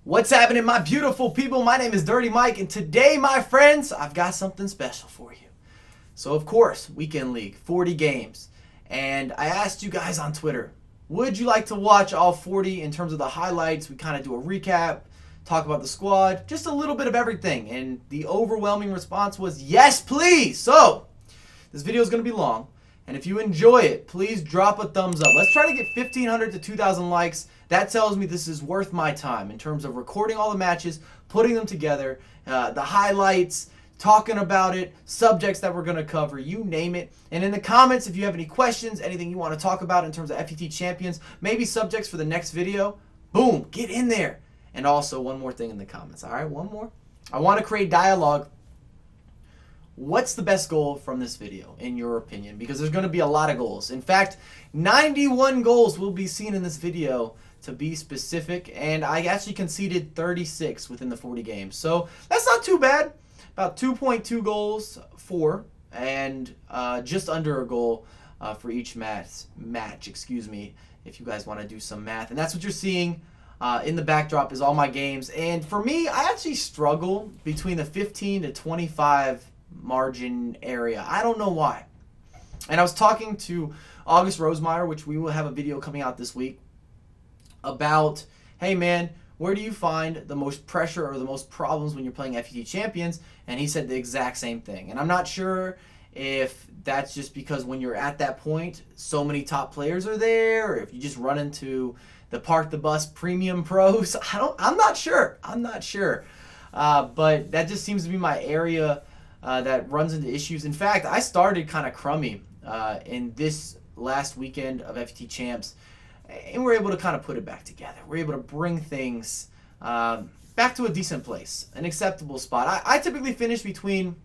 What's happening, my beautiful people? My name is Dirty Mike, and today, my friends, I've got something special for you. So, of course, Weekend League, 40 games. And I asked you guys on Twitter, would you like to watch all 40 in terms of the highlights? We kind of do a recap, talk about the squad, just a little bit of everything. And the overwhelming response was, yes, please! So, this video is going to be long. And if you enjoy it, please drop a thumbs up. Let's try to get 1,500 to 2,000 likes. That tells me this is worth my time in terms of recording all the matches, putting them together, the highlights, talking about it, subjects that we're going to cover, you name it. And in the comments, if you have any questions, anything you want to talk about in terms of FUT Champions, maybe subjects for the next video, boom, get in there. And also, one more thing in the comments. All right, one more. I want to create dialogue. What's the best goal from this video, in your opinion? Because there's going to be a lot of goals. In fact, 91 goals will be seen in this video, to be specific. And I actually conceded 36 within the 40 games. So that's not too bad. About 2.2 goals for, and just under a goal for each match, if you guys want to do some math. And that's what you're seeing in the backdrop is all my games. And for me, I actually struggle between the 15 to 25 margin area. I don't know why. And I was talking to August Rosemeyer, which we will have a video coming out this week, about, hey man, where do you find the most pressure or the most problems when you're playing FUT Champions? And he said the exact same thing. And I'm not sure if that's just because when you're at that point, so many top players are there, or if you just run into the park the bus premium pros. I'm not sure. But that just seems to be my area that runs into issues. In fact, I started kind of crummy in this last weekend of FUT Champs, and we're able to kind of put it back together. We're able to bring things back to a decent place, an acceptable spot. I typically finish between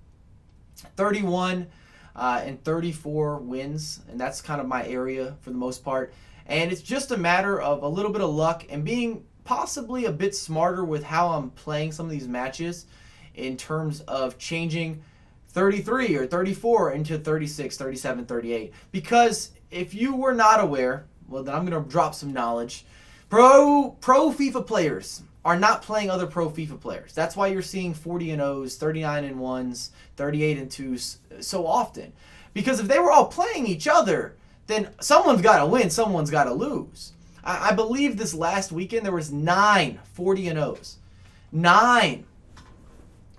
31 and 34 wins, and that's kind of my area for the most part. And it's just a matter of a little bit of luck and being possibly a bit smarter with how I'm playing some of these matches in terms of changing 33 or 34 into 36, 37, 38. Because if you were not aware, well, then I'm going to drop some knowledge. Pro FIFA players are not playing other pro FIFA players. That's why you're seeing 40 and 0s, 39 and 1s, 38 and 2s so often. Because if they were all playing each other, then someone's got to win, someone's got to lose. I believe this last weekend there was 9 40 and 0s. 9.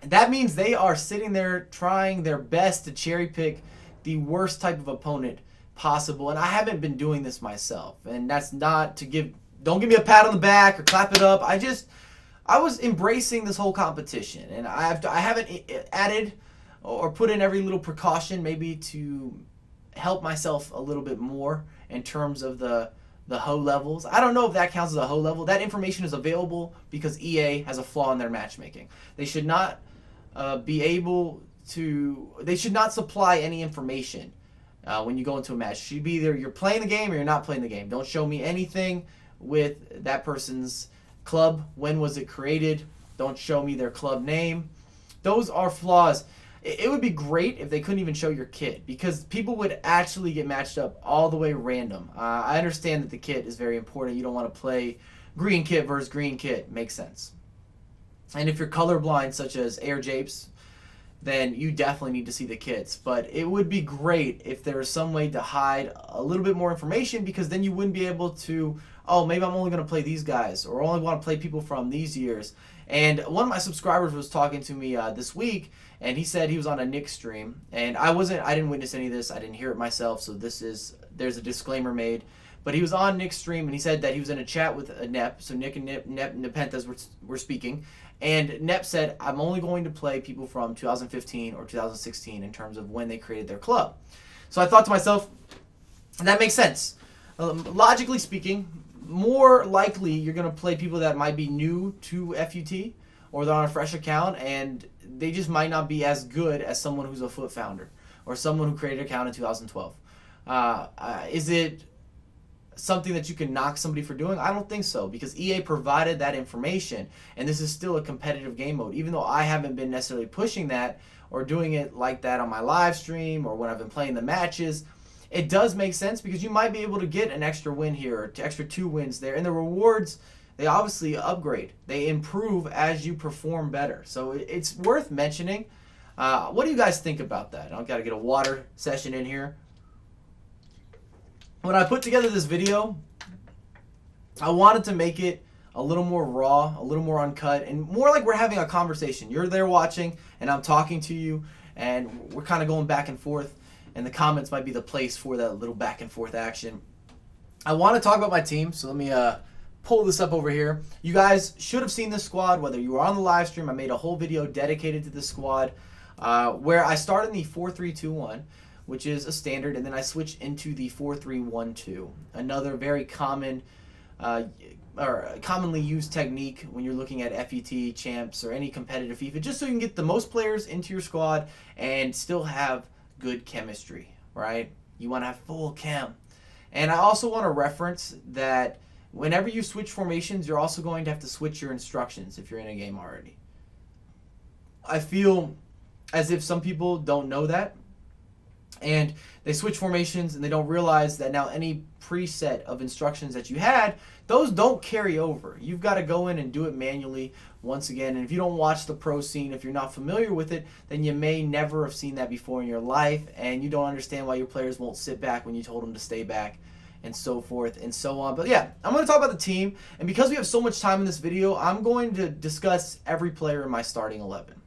That means they are sitting there trying their best to cherry pick the worst type of opponent possible. And I haven't been doing this myself. And that's not to don't give me a pat on the back or clap it up. I was embracing this whole competition. And I haven't added or put in every little precaution maybe to help myself a little bit more in terms of the hoe levels. I don't know if that counts as a hoe level. That information is available because EA has a flaw in their matchmaking. They should not they should not supply any information when you go into a match. It should be either you're playing the game or you're not playing the game. Don't show me anything with that person's club. When was it created? Don't show me their club name. Those are flaws. It would be great if they couldn't even show your kit, because people would actually get matched up all the way random. I understand that the kit is very important. You don't want to play green kit versus green kit. Makes sense. And if you're colorblind, such as Air Japes, then you definitely need to see the kits. But it would be great if there was some way to hide a little bit more information, because then you wouldn't be able to, oh, maybe I'm only going to play these guys, or only want to play people from these years. And one of my subscribers was talking to me this week, and he said he was on a Nick stream, and I didn't witness any of this. I didn't hear it myself, so there's a disclaimer made. But he was on Nick's stream, and he said that he was in a chat with Nep. So Nick and Nepenthes were speaking. And Nep said, I'm only going to play people from 2015 or 2016 in terms of when they created their club. So I thought to myself, that makes sense. Logically speaking, more likely you're going to play people that might be new to FUT, or they're on a fresh account, and they just might not be as good as someone who's a FUT founder or someone who created an account in 2012. Is it something that you can knock somebody for doing? I don't think so, because EA provided that information, and this is still a competitive game mode. Even though I haven't been necessarily pushing that or doing it like that on my live stream or when I've been playing the matches, it does make sense, because you might be able to get an extra win here, or extra 2 wins there, and the rewards they obviously upgrade. They improve as you perform better. So it's worth mentioning. What do you guys think about that? I've got to get a water session in here. When I put together this video, I wanted to make it a little more raw, a little more uncut, and more like we're having a conversation. You're there watching, and I'm talking to you, and we're kind of going back and forth, and the comments might be the place for that little back and forth action. I want to talk about my team, so let me pull this up over here. You guys should have seen this squad, whether you were on the live stream. I made a whole video dedicated to this squad where I start in the 4-3-2-1, which is a standard, and then I switch into the 4-3-1-2, another very common or commonly used technique when you're looking at FUT Champs or any competitive FIFA, just so you can get the most players into your squad and still have good chemistry, right? You want to have full chem. And I also want to reference that whenever you switch formations, you're also going to have to switch your instructions if you're in a game already. I feel as if some people don't know that, and they switch formations and they don't realize that now any preset of instructions that you had, those don't carry over. You've got to go in and do it manually once again. And if you don't watch the pro scene, if you're not familiar with it, then you may never have seen that before in your life, and you don't understand why your players won't sit back when you told them to stay back, and so forth and so on. But yeah, I'm going to talk about the team, and because we have so much time in this video, I'm going to discuss every player in my starting 11.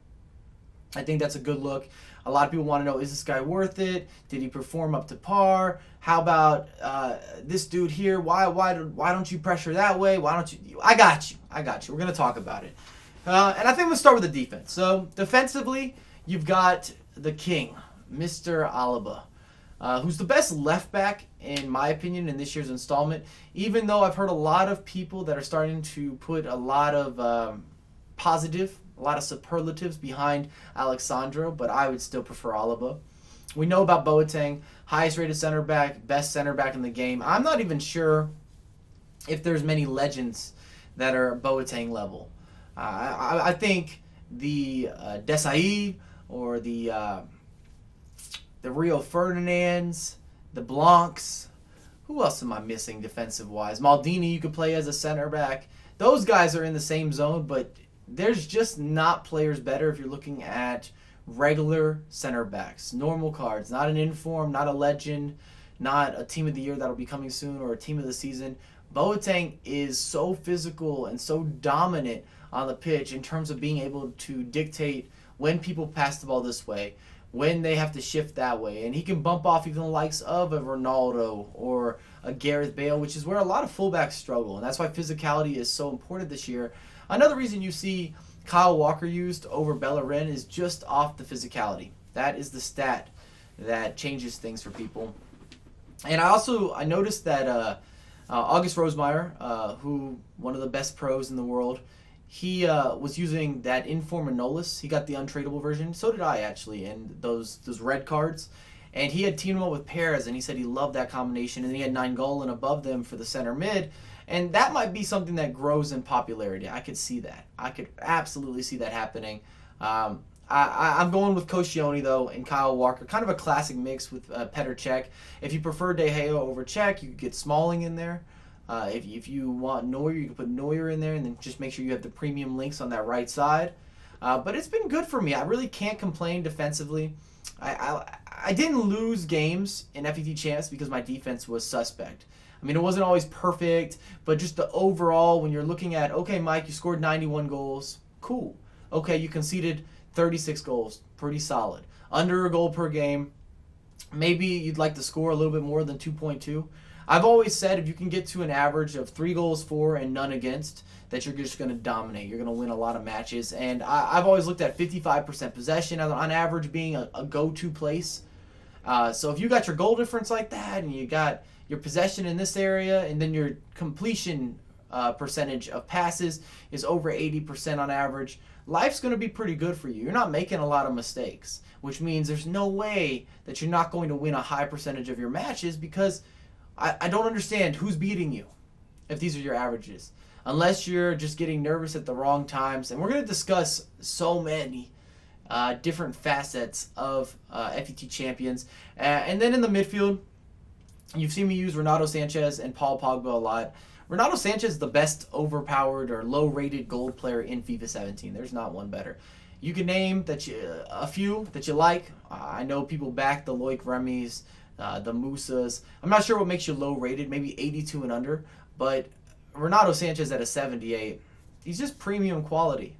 I think that's a good look. A lot of people want to know, is this guy worth it? Did he perform up to par? How about this dude here? Why don't you pressure that way? Why don't you? I got you. We're going to talk about it. And I think I'm going to start with the defense. So defensively, you've got the king, Mr. Alaba, who's the best left back, in my opinion, in this year's installment, even though I've heard a lot of people that are starting to put a lot of positive, a lot of superlatives behind Alexandro, but I would still prefer Alaba. We know about Boateng, highest rated center back, best center back in the game. I'm not even sure if there's many legends that are Boateng level. I think the Desai or the Rio Ferdinands, the Blancs. Who else am I missing defensive-wise? Maldini, you could play as a center back. Those guys are in the same zone, but there's just not players better if you're looking at regular center backs, normal cards, not an inform, not a legend, not a team of the year that'll be coming soon or a team of the season. Boateng is so physical and so dominant on the pitch in terms of being able to dictate when people pass the ball this way, when they have to shift that way, and he can bump off even the likes of a Ronaldo or a Gareth Bale, which is where a lot of fullbacks struggle, and that's why physicality is so important this year. Another reason you see Kyle Walker used over Bellerin is just off the physicality. That is the stat that changes things for people. And I noticed that August Rosemeyer, who one of the best pros in the world, he was using that Inform Manolis. He got the untradeable version. So did I, actually, and those red cards. And he had teamed him up with Perez, and he said he loved that combination. And he had Nainggolan above them for the center mid. And that might be something that grows in popularity. I could see that. I could absolutely see that happening. I'm going with Koscielny, though, and Kyle Walker. Kind of a classic mix with Petr Cech. If you prefer De Gea over Cech, you could get Smalling in there. If you want Neuer, you can put Neuer in there, and then just make sure you have the premium links on that right side. But it's been good for me. I really can't complain defensively. I didn't lose games in FUT Champs because my defense was suspect. I mean, it wasn't always perfect, but just the overall, when you're looking at, okay, Mike, you scored 91 goals, cool. Okay, you conceded 36 goals, pretty solid. Under a goal per game, maybe you'd like to score a little bit more than 2.2. I've always said if you can get to an average of 3 goals for and none against, that you're just going to dominate. You're going to win a lot of matches. And I've always looked at 55% possession on average being a go-to place. So if you got your goal difference like that, and you got your possession in this area, and then your completion percentage of passes is over 80% on average, life's going to be pretty good for you. You're not making a lot of mistakes, which means there's no way that you're not going to win a high percentage of your matches, because I don't understand who's beating you if these are your averages, unless you're just getting nervous at the wrong times. And we're going to discuss so many different facets of FUT Champions. And then in the midfield, you've seen me use Renato Sanchez and Paul Pogba a lot. Ronaldo Sanchez is the best overpowered or low-rated gold player in FIFA 17. There's not one better. You can name a few that you like. I know people back the Loic Remy's, the Musas. I'm not sure what makes you low-rated, maybe 82 and under, but Ronaldo Sanchez at a 78, he's just premium quality.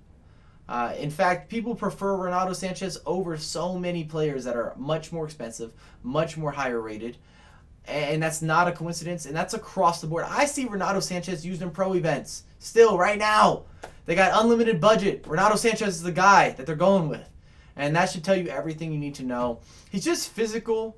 In fact, people prefer Ronaldo Sanchez over so many players that are much more expensive, much more higher rated. And that's not a coincidence, and that's across the board. I see Ronaldo Sanchez used in pro events still right now. They got unlimited budget. Ronaldo Sanchez is the guy that they're going with. And that should tell you everything you need to know. He's just physical.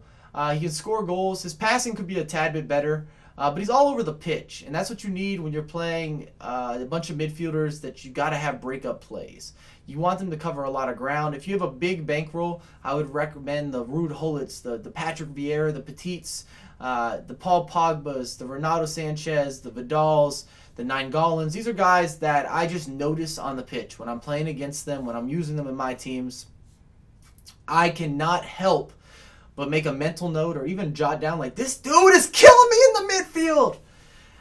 He can score goals. His passing could be a tad bit better. But he's all over the pitch. And that's what you need when you're playing a bunch of midfielders that you got to have breakup plays. You want them to cover a lot of ground. If you have a big bankroll, I would recommend the Ruud Hullets, the Patrick Vieira, the Petites, the Paul Pogbas, the Ronaldo Sanchez, the Vidals, the Nainggolan's. These are guys that I just notice on the pitch when I'm playing against them, when I'm using them in my teams. I cannot help but make a mental note or even jot down like, this dude is killing me in the midfield.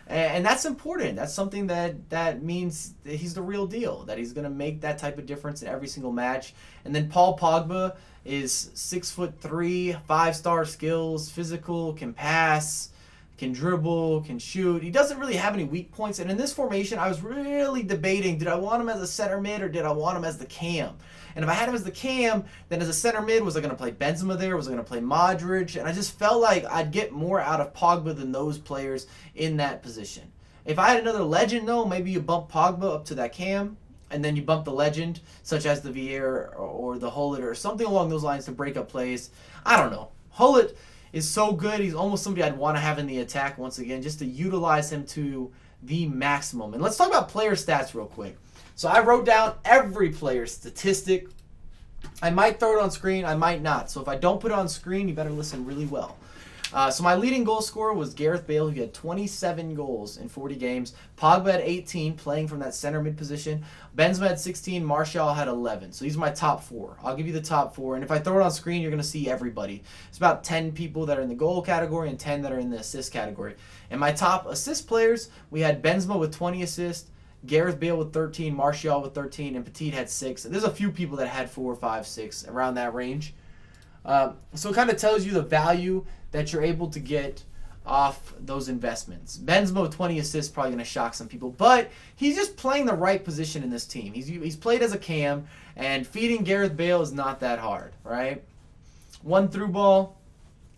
And that's important. That's something that means that he's the real deal, that he's going to make that type of difference in every single match. And then Paul Pogba is 6'3", 5-star skills, physical, can pass, can dribble, can shoot. He doesn't really have any weak points. And in this formation, I was really debating, did I want him as a center mid or did I want him as the cam? And if I had him as the cam, then as a center mid, was I going to play Benzema there? Was I going to play Modric? And I just felt like I'd get more out of Pogba than those players in that position. If I had another legend, though, maybe you bump Pogba up to that cam, and then you bump the legend, such as the Vieira or the Hullet or something along those lines to break up plays. I don't know. Hullet is so good. He's almost somebody I'd want to have in the attack once again, just to utilize him to the maximum. And let's talk about player stats real quick. So I wrote down every player statistic. I might throw it on screen, I might not. So if I don't put it on screen, you better listen really well. So my leading goal scorer was Gareth Bale, who had 27 goals in 40 games. Pogba had 18, playing from that center mid position. Benzema had 16, Martial had 11. So these are my top four. I'll give you the top four. And if I throw it on screen, you're going to see everybody. It's about 10 people that are in the goal category and 10 that are in the assist category. And my top assist players, we had Benzema with 20 assists, Gareth Bale with 13, Martial with 13, and Petit had 6. And there's a few people that had 4, 5, 6, around that range. So it kind of tells you the value that you're able to get off those investments. Benzema with 20 assists probably going to shock some people, but he's just playing the right position in this team. He's played as a cam, and feeding Gareth Bale is not that hard, right? One through ball,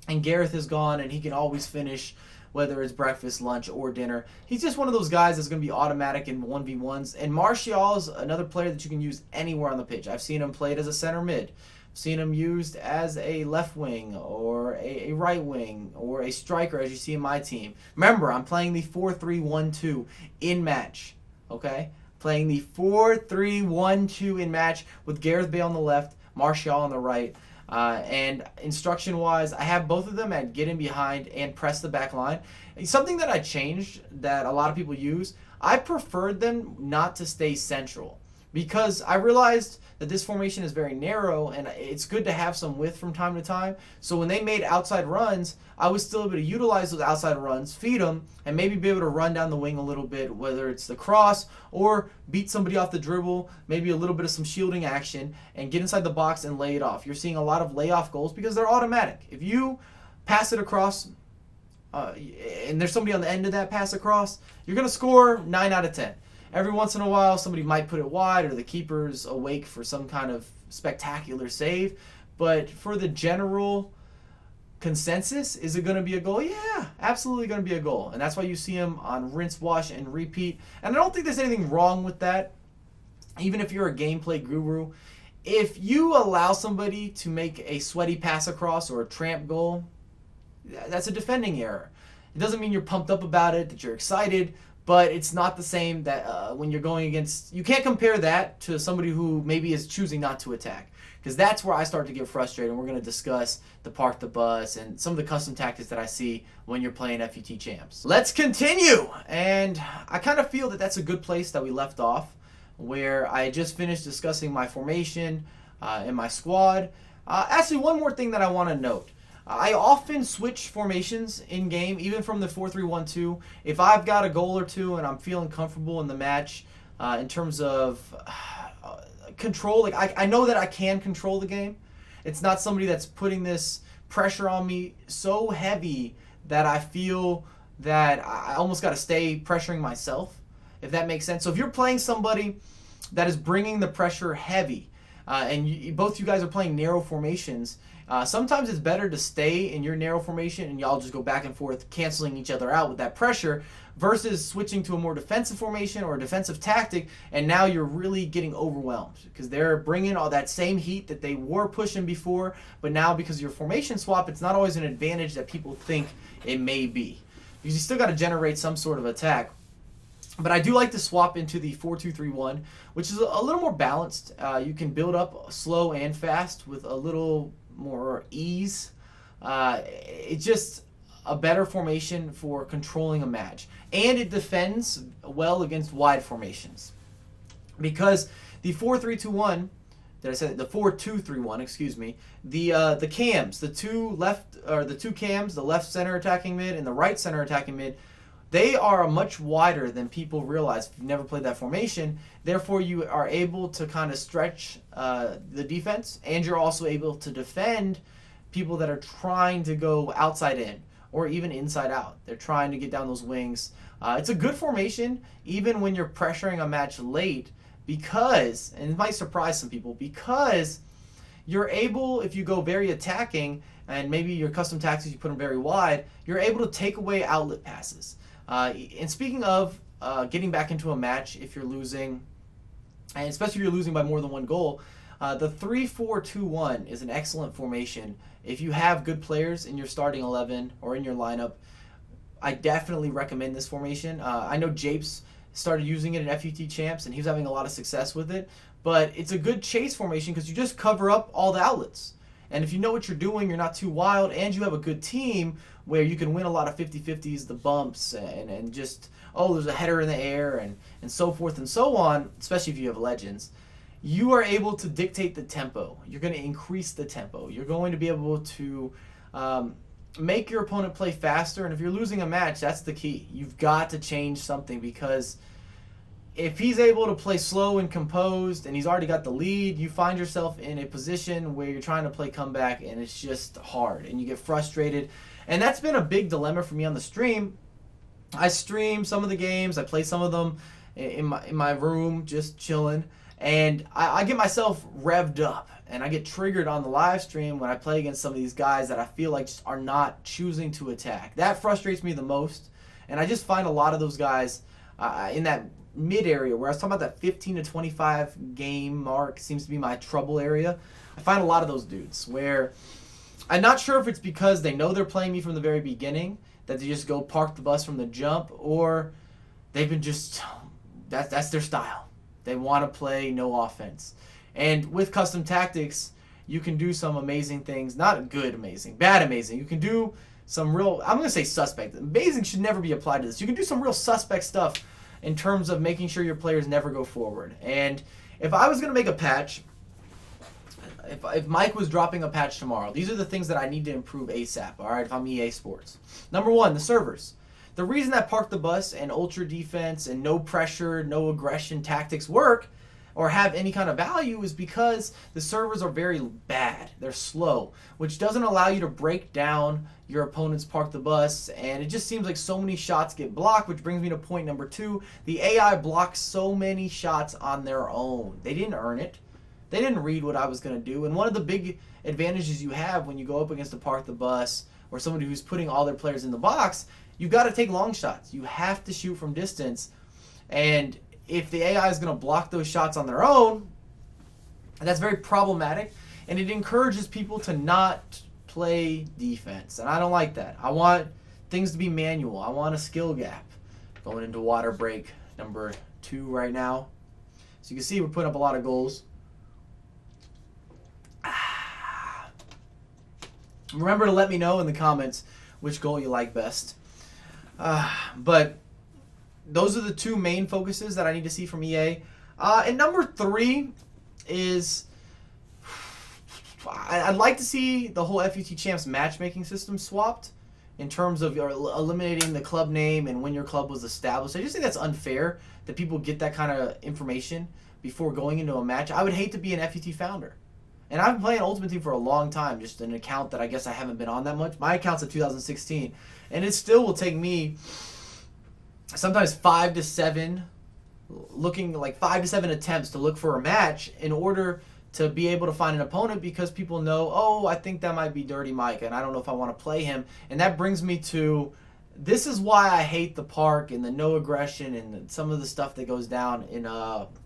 and Gareth is gone, and he can always finish, whether it's breakfast, lunch, or dinner. He's just one of those guys that's going to be automatic in 1v1s. And Martial is another player that you can use anywhere on the pitch. I've seen him played as a center mid. I've seen him used as a left wing or a right wing or a striker, as you see in my team. Remember, I'm playing the 4-3-1-2 in match, okay? Playing the 4-3-1-2 in match with Gareth Bale on the left, Martial on the right. And instruction-wise, I have both of them at get in behind and press the back line. Something that I changed that a lot of people use, I preferred them not to stay central because I realized that this formation is very narrow and it's good to have some width from time to time. So when they made outside runs, I was still able to utilize those outside runs, feed them, and maybe be able to run down the wing a little bit, whether it's the cross or beat somebody off the dribble, maybe a little bit of some shielding action, and get inside the box and lay it off. You're seeing a lot of layoff goals because they're automatic. If you pass it across and there's somebody on the end of that pass across, you're going to score 9 out of 10. Every once in a while, somebody might put it wide or the keeper's awake for some kind of spectacular save. But for the general consensus, is it going to be a goal? Yeah, absolutely going to be a goal. And that's why you see him on rinse, wash, and repeat. And I don't think there's anything wrong with that, even if you're a gameplay guru. If you allow somebody to make a sweaty pass across or a tramp goal, that's a defending error. It doesn't mean you're pumped up about it, that you're excited, but it's not the same that when you're going against... You can't compare that to somebody who maybe is choosing not to attack, because that's where I start to get frustrated, and we're going to discuss the park the bus and some of the custom tactics that I see when you're playing FUT Champs. Let's continue! And I kind of feel that that's a good place that we left off, where I just finished discussing my formation and my squad. Actually, one more thing that I want to note. I often switch formations in game, even from the 4-3-1-2. If I've got a goal or two and I'm feeling comfortable in the match in terms of control, like I know that I can control the game. It's not somebody that's putting this pressure on me so heavy that I feel that I almost got to stay pressuring myself, if that makes sense. So if you're playing somebody that is bringing the pressure heavy, and both you guys are playing narrow formations, sometimes it's better to stay in your narrow formation and y'all just go back and forth, canceling each other out with that pressure, versus switching to a more defensive formation or a defensive tactic, and now you're really getting overwhelmed because they're bringing all that same heat that they were pushing before, but now because of your formation swap, it's not always an advantage that people think it may be. Because you still got to generate some sort of attack. But I do like to swap into the 4-2-3-1, which is a little more balanced. You can build up slow and fast with a little more ease. It's just a better formation for controlling a match. And it defends well against wide formations. Because the 4-3-2-1, did I say the 4-2-3-1, excuse me, the cams, the two cams, the left center attacking mid and the right center attacking mid, they are much wider than people realize if you've never played that formation. Therefore, you are able to kind of stretch the defense, and you're also able to defend people that are trying to go outside in or even inside out. They're trying to get down those wings. It's a good formation even when you're pressuring a match late because, and it might surprise some people, because you're able, if you go very attacking and maybe your custom tactics you put them very wide, you're able to take away outlet passes. And speaking of getting back into a match if you're losing, and especially if you're losing by more than one goal, the 3-4-2-1 is an excellent formation. If you have good players in your starting 11 or in your lineup, I definitely recommend this formation. I know Japes started using it in FUT Champs, and he was having a lot of success with it. But it's a good chase formation because you just cover up all the outlets. And if you know what you're doing, you're not too wild, and you have a good team where you can win a lot of 50-50s, the bumps, and just, oh, there's a header in the air, and so forth and so on, especially if you have legends. You are able to dictate the tempo. You're going to increase the tempo. You're going to be able to make your opponent play faster, and if you're losing a match, that's the key. You've got to change something, because if he's able to play slow and composed and he's already got the lead, you find yourself in a position where you're trying to play comeback and it's just hard and you get frustrated. And that's been a big dilemma for me on the stream. I stream some of the games, I play some of them in my room just chilling, and I get myself revved up and I get triggered on the live stream when I play against some of these guys that I feel like just are not choosing to attack. That frustrates me the most, and I just find a lot of those guys in that mid area where I was talking about that 15 to 25 game mark seems to be my trouble area. I find a lot of those dudes where I'm not sure if it's because they know they're playing me from the very beginning, that they just go park the bus from the jump, or they've been just, that's their style. They want to play no offense. And with custom tactics, you can do some amazing things. Not good amazing, bad amazing. You can do some real, I'm going to say suspect. Amazing should never be applied to this. You can do some real suspect stuff in terms of making sure your players never go forward. And if I was going to make a patch, if Mike was dropping a patch tomorrow, these are the things that I need to improve ASAP, all right, if I'm EA Sports. Number one, the servers. The reason that park the bus and ultra defense and no pressure, no aggression tactics work or have any kind of value is because the servers are very bad. They're slow, which doesn't allow you to break down your opponent's park the bus, and it just seems like so many shots get blocked, which brings me to point number two. The AI blocks so many shots on their own. They didn't earn it. They didn't read what I was going to do, and one of the big advantages you have when you go up against a park the bus or somebody who's putting all their players in the box, you got to take long shots. You have to shoot from distance, and if the AI is going to block those shots on their own, that's very problematic, and it encourages people to not play defense, and I don't like that. I want things to be manual. I want a skill gap. Going into water break number 2 right now. So you can see we're putting up a lot of goals. Remember to let me know in the comments which goal you like best. But those are the two main focuses that I need to see from EA. And number 3 is I'd like to see the whole FUT Champs matchmaking system swapped in terms of eliminating the club name and when your club was established. I just think that's unfair that people get that kind of information before going into a match. I would hate to be an FUT founder. And I've been playing Ultimate Team for a long time, just an account that I guess I haven't been on that much. My account's at 2016, and it still will take me sometimes 5 to 7, looking like 5 to 7 attempts to look for a match in order to be able to find an opponent, because people know, oh, I think that might be Dirty Mike, and I don't know if I want to play him. And that brings me to, this is why I hate the park and the no aggression and some of the stuff that goes down in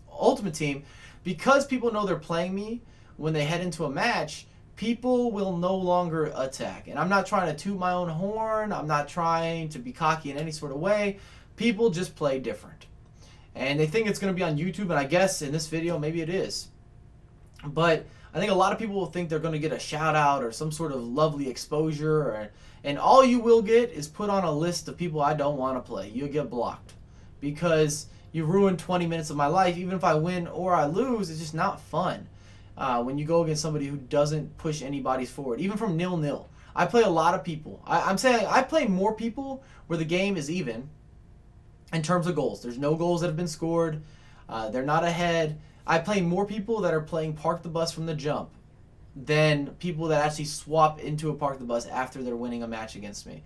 Ultimate Team, because people know they're playing me. When they head into a match, people will no longer attack. And I'm not trying to toot my own horn. I'm not trying to be cocky in any sort of way. People just play different. And they think it's going to be on YouTube, and I guess in this video maybe it is. But I think a lot of people will think they're going to get a shout out or some sort of lovely exposure, and all you will get is put on a list of people I don't want to play. You'll get blocked because you ruined 20 minutes of my life. Even if I win or I lose, it's just not fun. When you go against somebody who doesn't push anybody's forward, even from 0-0. I play a lot of people. I'm saying I play more people where the game is even in terms of goals. There's no goals that have been scored. They're not ahead. I play more people that are playing park the bus from the jump than people that actually swap into a park the bus after they're winning a match against me.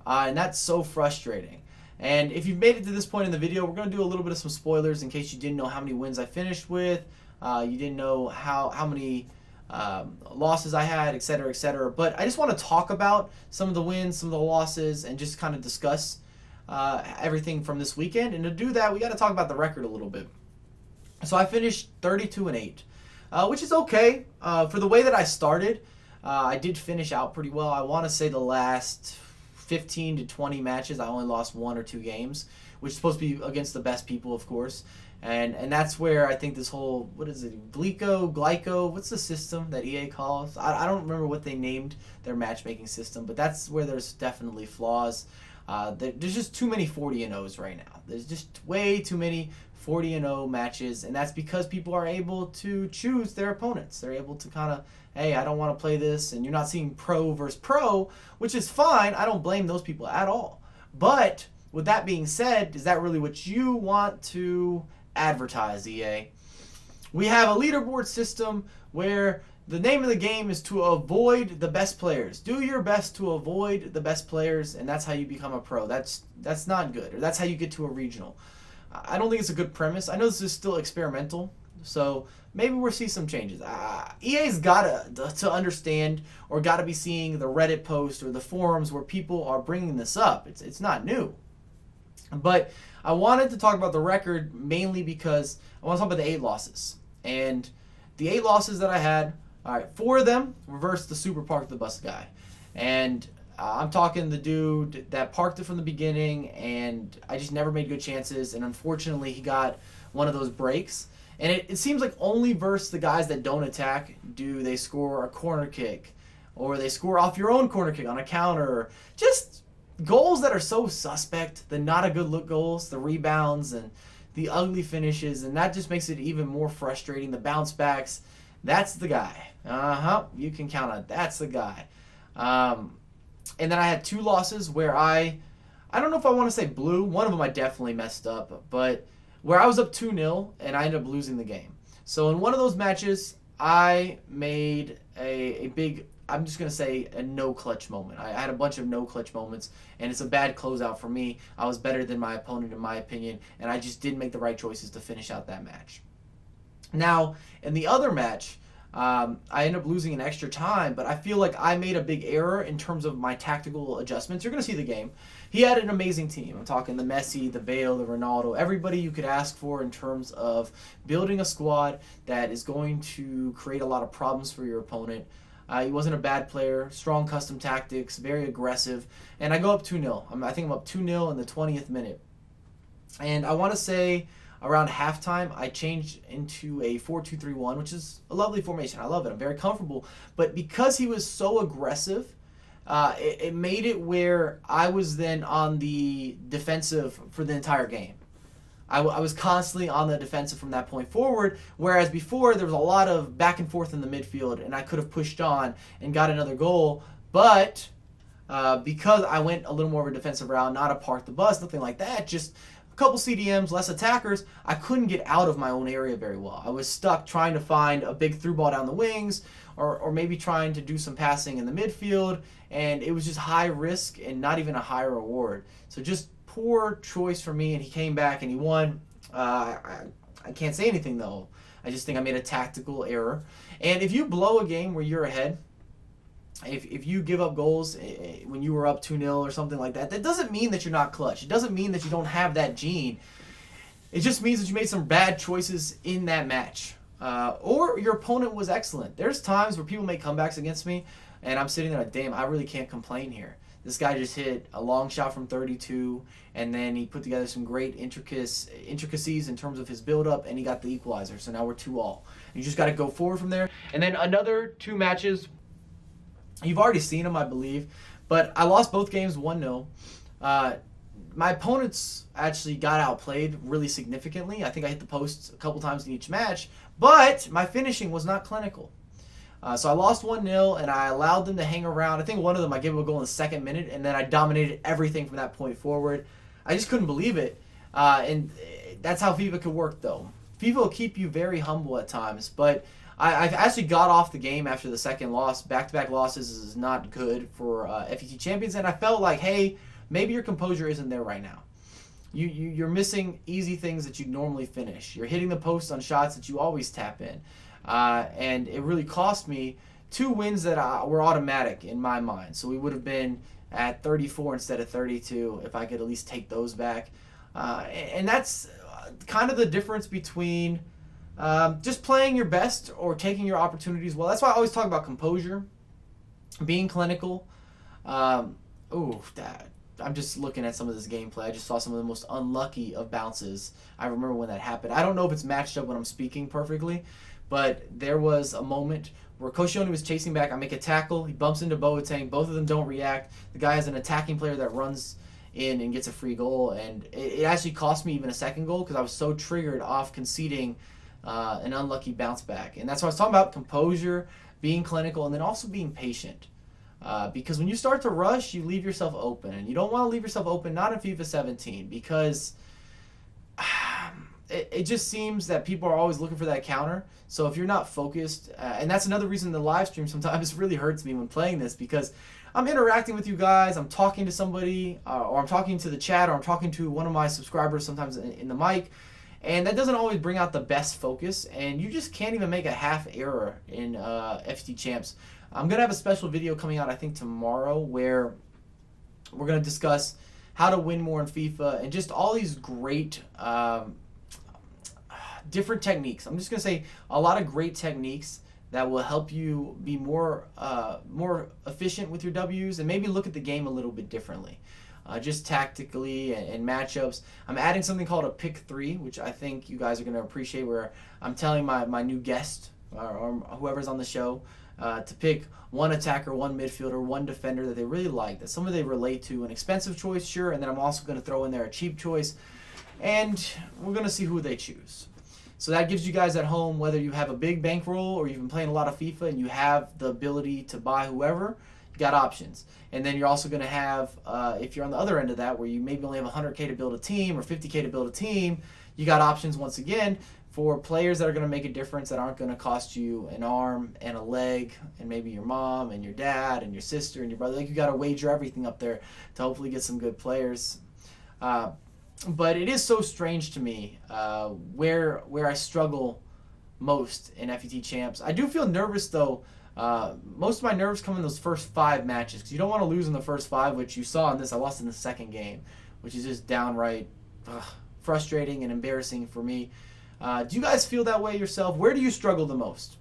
And that's so frustrating. And if you've made it to this point in the video, we're going to do a little bit of some spoilers in case you didn't know how many wins I finished with. You didn't know how many losses I had, etc., etc. But I just want to talk about some of the wins, some of the losses, and just kind of discuss everything from this weekend. And to do that, we got to talk about the record a little bit. So I finished 32-8, which is okay. For the way that I started, I did finish out pretty well. I want to say the last 15 to 20 matches, I only lost 1 or 2 games, which is supposed to be against the best people, of course. And that's where I think this whole, what is it, Glyco, what's the system that EA calls? I don't remember what they named their matchmaking system, but that's where there's definitely flaws. There's just too many 40-0s right now. There's just way too many 40-0 matches, and that's because people are able to choose their opponents. They're able to kind of, hey, I don't want to play this, and you're not seeing pro versus pro, which is fine. I don't blame those people at all. But with that being said, is that really what you want to advertise, EA? We have a leaderboard system where the name of the game is to avoid the best players. Do your best to avoid the best players, and that's how you become a pro. That's not good, or that's how you get to a regional. I don't think it's a good premise. I know this is still experimental, so maybe we'll see some changes. EA's got to understand, or got to be seeing the Reddit post or the forums where people are bringing this up. It's not new. But I wanted to talk about the record mainly because I want to talk about the 8 losses. And the 8 losses that I had, all right, 4 of them reversed the super park the bus guy. And I'm talking the dude that parked it from the beginning, and I just never made good chances. And unfortunately, he got one of those breaks. And it seems like only versus the guys that don't attack do they score a corner kick, or they score off your own corner kick on a counter. Just goals that are so suspect, the not a good look goals, the rebounds and the ugly finishes, and that just makes it even more frustrating. The bounce backs, that's the guy. You can count on it. That's the guy. And then I had 2 losses where I don't know if I want to say blew. One of them I definitely messed up, but where I was up 2-0 and I ended up losing the game. So in one of those matches, I made a big, I'm just going to say, a no-clutch moment. I had a bunch of no-clutch moments, and it's a bad closeout for me. I was better than my opponent, in my opinion, and I just didn't make the right choices to finish out that match. Now, in the other match, I ended up losing in extra time, but I feel like I made a big error in terms of my tactical adjustments. You're going to see the game. He had an amazing team. I'm talking the Messi, the Bale, the Ronaldo, everybody you could ask for in terms of building a squad that is going to create a lot of problems for your opponent. He wasn't a bad player, strong custom tactics, very aggressive, and I go up 2-0. I think I'm up 2-0 in the 20th minute. And I want to say around halftime, I changed into a 4-2-3-1, which is a lovely formation. I love it. I'm very comfortable. But because he was so aggressive, it made it where I was then on the defensive for the entire game. I was constantly on the defensive from that point forward, whereas before there was a lot of back and forth in the midfield, and I could have pushed on and got another goal, but because I went a little more of a defensive route, not a park the bus, nothing like that, just a couple CDMs, less attackers, I couldn't get out of my own area very well. I was stuck trying to find a big through ball down the wings, or maybe trying to do some passing in the midfield, and it was just high risk and not even a high reward. So just poor choice for me, and he came back and he won. I can't say anything though. I just think I made a tactical error. And if you blow a game where you're ahead, if you give up goals when you were up 2-0 or something like that, that doesn't mean that you're not clutch. It doesn't mean that you don't have that gene. It just means that you made some bad choices in that match. Or your opponent was excellent. There's times where people make comebacks against me, and I'm sitting there like, damn, I really can't complain here. This guy just hit a long shot from 32, and then he put together some great intricacies in terms of his build-up, and he got the equalizer. So now we're 2-2. You just got to go forward from there. And then another 2 matches. You've already seen them, I believe, but I lost both games 1-0. My opponents actually got outplayed really significantly. I think I hit the post a couple times in each match, but my finishing was not clinical. So I lost 1-0, and I allowed them to hang around. I think one of them I gave them a goal in the 2nd minute, and then I dominated everything from that point forward. I just couldn't believe it, and that's how FIFA could work, though. FIFA will keep you very humble at times, but I actually got off the game after the 2nd loss. Back-to-back losses is not good for FUT Champions, and I felt like, hey, maybe your composure isn't there right now. You're missing easy things that you normally finish. You're hitting the post on shots that you always tap in. And it really cost me 2 wins that were automatic in my mind. So we would have been at 34 instead of 32 if I could at least take those back. And that's kind of the difference between just playing your best or taking your opportunities well. That's why I always talk about composure, being clinical. I'm just looking at some of this gameplay. I just saw some of the most unlucky of bounces. I remember when that happened. I don't know if it's matched up when I'm speaking perfectly, but there was a moment where Koscielny was chasing back. I make a tackle. He bumps into Boateng. Both of them don't react. The guy has an attacking player that runs in and gets a free goal, and it actually cost me even a 2nd goal because I was so triggered off conceding an unlucky bounce back. And that's what I was talking about, composure, being clinical, and then also being patient. Because when you start to rush, you leave yourself open. And you don't want to leave yourself open, not in FIFA 17, because it just seems that people are always looking for that counter. So if you're not focused, and that's another reason the live stream sometimes really hurts me when playing this, because I'm interacting with you guys, I'm talking to somebody, or I'm talking to the chat, or I'm talking to one of my subscribers sometimes in the mic, and that doesn't always bring out the best focus, and you just can't even make a half error in FUT Champs. I'm going to have a special video coming out, I think, tomorrow, where we're going to discuss how to win more in FIFA and just all these great different techniques. I'm just going to say a lot of great techniques that will help you be more efficient with your W's and maybe look at the game a little bit differently. Just tactically and matchups. I'm adding something called a pick 3, which I think you guys are going to appreciate, where I'm telling my new guest or whoever's on the show to pick one attacker, one midfielder, one defender that they really like, that somebody they relate to, an expensive choice, sure, and then I'm also going to throw in there a cheap choice, and we're going to see who they choose. So that gives you guys at home, whether you have a big bankroll or you've been playing a lot of FIFA and you have the ability to buy whoever, you got options. And then you're also going to have, if you're on the other end of that, where you maybe only have 100K to build a team or 50K to build a team, you got options once again for players that are going to make a difference, that aren't going to cost you an arm and a leg and maybe your mom and your dad and your sister and your brother. Like, you got to wager everything up there to hopefully get some good players. But it is so strange to me where I struggle most in FUT Champs. I do feel nervous, though. Most of my nerves come in those first 5 matches, because you don't want to lose in the first 5, which you saw in this. I lost in the 2nd game, which is just downright frustrating and embarrassing for me. Do you guys feel that way yourself? Where do you struggle the most?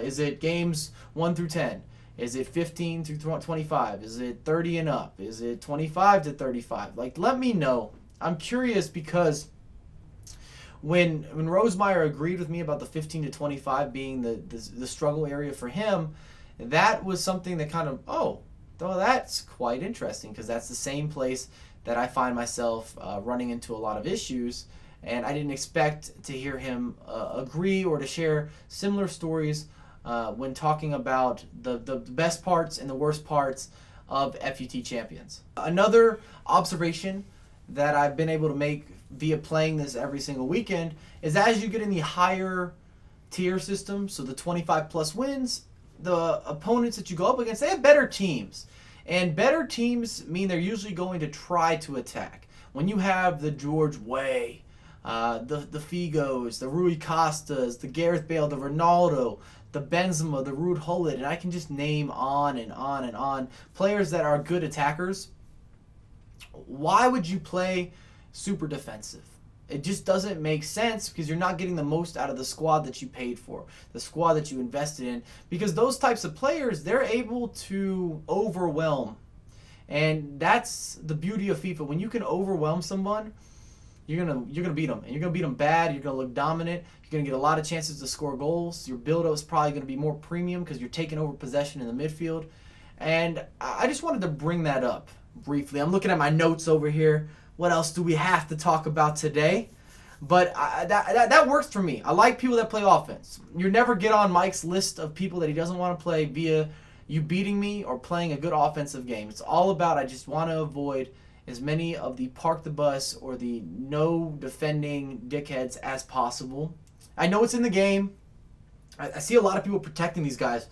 Is it games 1 through 10? Is it 15 through 25? Is it 30 and up? Is it 25 to 35? Like, let me know. I'm curious, because when Rosemeyer agreed with me about the 15 to 25 being the struggle area for him, that was something that kind of, oh, that's quite interesting, because that's the same place that I find myself running into a lot of issues. and I didn't expect to hear him agree or to share similar stories when talking about the best parts and the worst parts of FUT Champions. Another observation that I've been able to make via playing this every single weekend is as you get in the higher tier system, so the 25 plus wins, the opponents that you go up against, they have better teams. And better teams mean they're usually going to try to attack. When you have the George Way, the Figos, the Rui Costas, the Gareth Bale, the Ronaldo, the Benzema, the Ruud Gullit, and I can just name on and on and on, players that are good attackers, why would you play super defensive? It just doesn't make sense because you're not getting the most out of the squad that you paid for, the squad that you invested in, because those types of players, they're able to overwhelm. And that's the beauty of FIFA. When you can overwhelm someone, you're gonna beat them, and you're gonna beat them bad. You're gonna look dominant. You're gonna get a lot of chances to score goals. Your build-up is probably gonna be more premium because you're taking over possession in the midfield. And I just wanted to bring that up briefly. I'm looking at my notes over here. What else do we have to talk about today? But that works for me. I like people that play offense. You never get on Mike's list of people that he doesn't want to play via you beating me or playing a good offensive game. It's all about I just want to avoid as many of the park the bus or the no defending dickheads as possible. I know it's in the game. I see a lot of people protecting these guys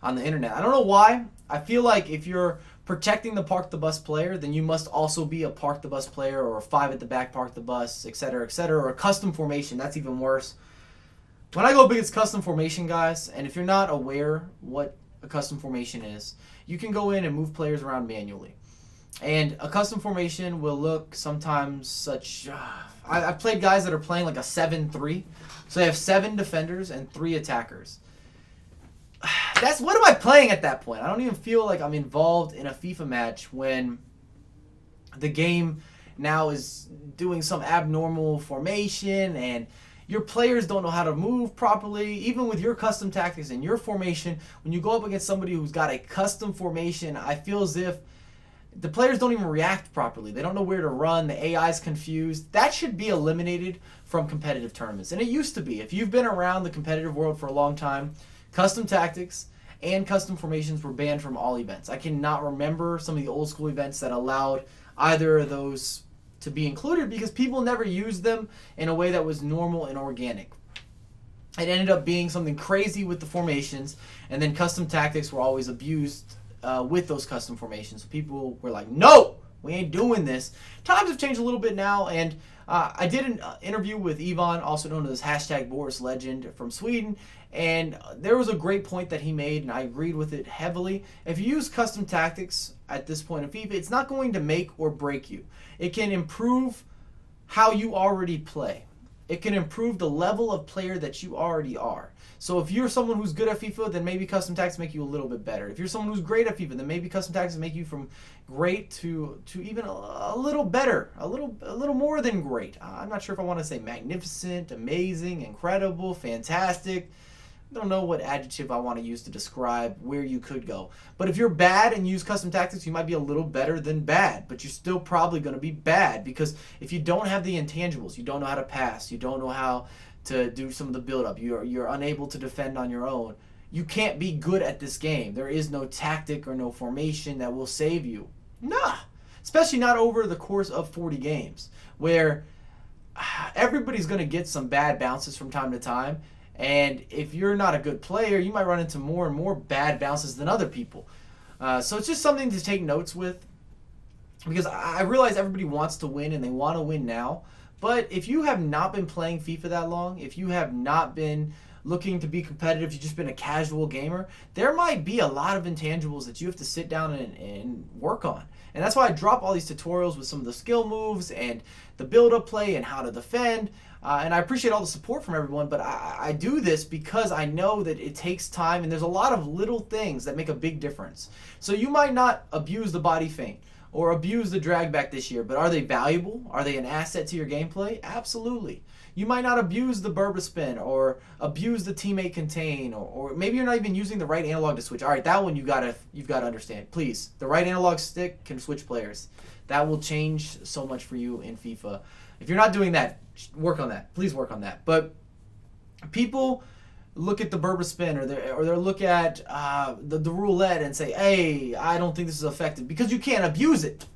on the internet. I don't know why. I feel like if you're protecting the park the bus player, then you must also be a park the bus player or a 5 at the back park the bus, etc., or a custom formation. That's even worse. When I go up against custom formation guys, and if you're not aware what a custom formation is, you can go in and move players around manually. And a custom formation will look sometimes such... I've played guys that are playing like a 7-3. So they have 7 defenders and 3 attackers. What am I playing at that point? I don't even feel like I'm involved in a FIFA match when the game now is doing some abnormal formation and your players don't know how to move properly. Even with your custom tactics and your formation, when you go up against somebody who's got a custom formation, I feel as if the players don't even react properly. They don't know where to run. The AI is confused. That should be eliminated from competitive tournaments. And it used to be. If you've been around the competitive world for a long time, custom tactics and custom formations were banned from all events. I cannot remember some of the old school events that allowed either of those to be included because people never used them in a way that was normal and organic. It ended up being something crazy with the formations, and then custom tactics were always abused with those custom formations. So people were like, no, we ain't doing this. Times have changed a little bit now, and I did an interview with Ivan, also known as #BorisLegend from Sweden, and there was a great point that he made, and I agreed with it heavily. If you use custom tactics at this point in FIFA, it's not going to make or break you. It can improve how you already play. It can improve the level of player that you already are. So if you're someone who's good at FIFA, then maybe custom tactics make you a little bit better. If you're someone who's great at FIFA, then maybe custom tactics make you from great to even a little better, a little more than great. I'm not sure if I want to say magnificent, amazing, incredible, fantastic. I don't know what adjective I want to use to describe where you could go. But if you're bad and use custom tactics, you might be a little better than bad. But you're still probably going to be bad because if you don't have the intangibles, you don't know how to pass, you don't know how to do some of the build-up, you're unable to defend on your own, you can't be good at this game. There is no tactic or no formation that will save you. Nah. Especially not over the course of 40 games where everybody's going to get some bad bounces from time to time. And if you're not a good player, you might run into more and more bad bounces than other people. So it's just something to take notes with, because I realize everybody wants to win and they want to win now. But if you have not been playing FIFA that long, if you have not been looking to be competitive, you've just been a casual gamer, there might be a lot of intangibles that you have to sit down and work on. And that's why I drop all these tutorials with some of the skill moves and the build-up play and how to defend. And I appreciate all the support from everyone, but I do this because I know that it takes time and there's a lot of little things that make a big difference. So you might not abuse the body feint or abuse the drag back this year, but are they valuable? Are they an asset to your gameplay? Absolutely. You might not abuse the Berba spin or abuse the teammate contain, or maybe you're not even using the right analog to switch. All right, that one you've got to understand. Please, the right analog stick can switch players. That will change so much for you in FIFA. If you're not doing that, Work on that. Please work on that. But people look at the Berba spin or they look at the roulette and say, hey, I don't think this is effective because you can't abuse it.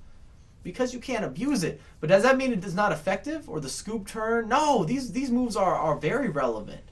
Because you can't abuse it. But does that mean it is not effective? Or the scoop turn? No, these moves are very relevant.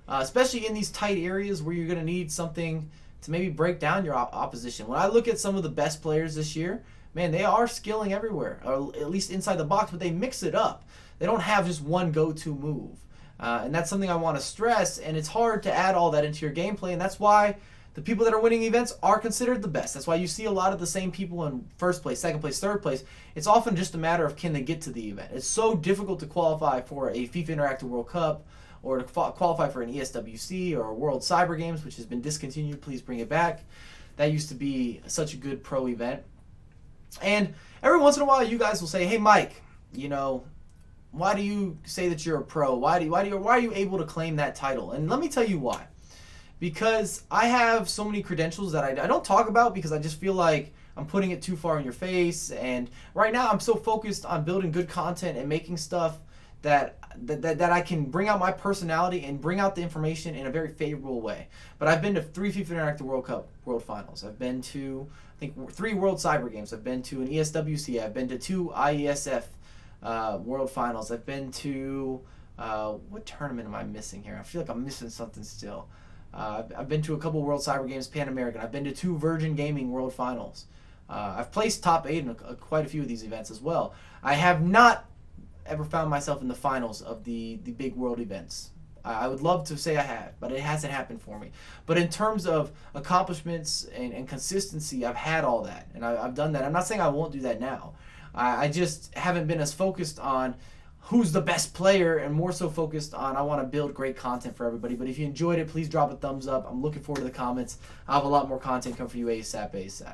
Especially in these tight areas where you're going to need something to maybe break down your opposition. When I look at some of the best players this year, man, they are skilling everywhere, or at least inside the box, but they mix it up. They don't have just one go-to move. And that's something I want to stress, and it's hard to add all that into your gameplay, and that's why the people that are winning events are considered the best. That's why you see a lot of the same people in first place, second place, third place. It's often just a matter of can they get to the event. It's so difficult to qualify for a FIFA Interactive World Cup or to qualify for an ESWC or World Cyber Games, which has been discontinued. Please bring it back. That used to be such a good pro event. And every once in a while, you guys will say, hey, Mike, you know, why do you say that you're a pro? Why are you able to claim that title? And let me tell you why. Because I have so many credentials that I don't talk about because I just feel like I'm putting it too far in your face. And right now I'm so focused on building good content and making stuff that I can bring out my personality and bring out the information in a very favorable way. But I've been to 3 FIFA Interactive World Cup World Finals. I've been to, I think, 3 World Cyber Games. I've been to an ESWC. I've been to 2 IESF World Finals. I've been to, what tournament am I missing here? I feel like I'm missing something still. I've been to a couple World Cyber Games, Pan American. I've been to 2 Virgin Gaming World Finals. I've placed top 8 in quite a few of these events as well. I have not ever found myself in the finals of the big world events. I would love to say I have, but it hasn't happened for me. But in terms of accomplishments and consistency, I've had all that, and I've done that. I'm not saying I won't do that now. I just haven't been as focused on who's the best player and more so focused on I want to build great content for everybody. But if you enjoyed it, please drop a thumbs up. I'm looking forward to the comments. I'll have a lot more content come for you ASAP.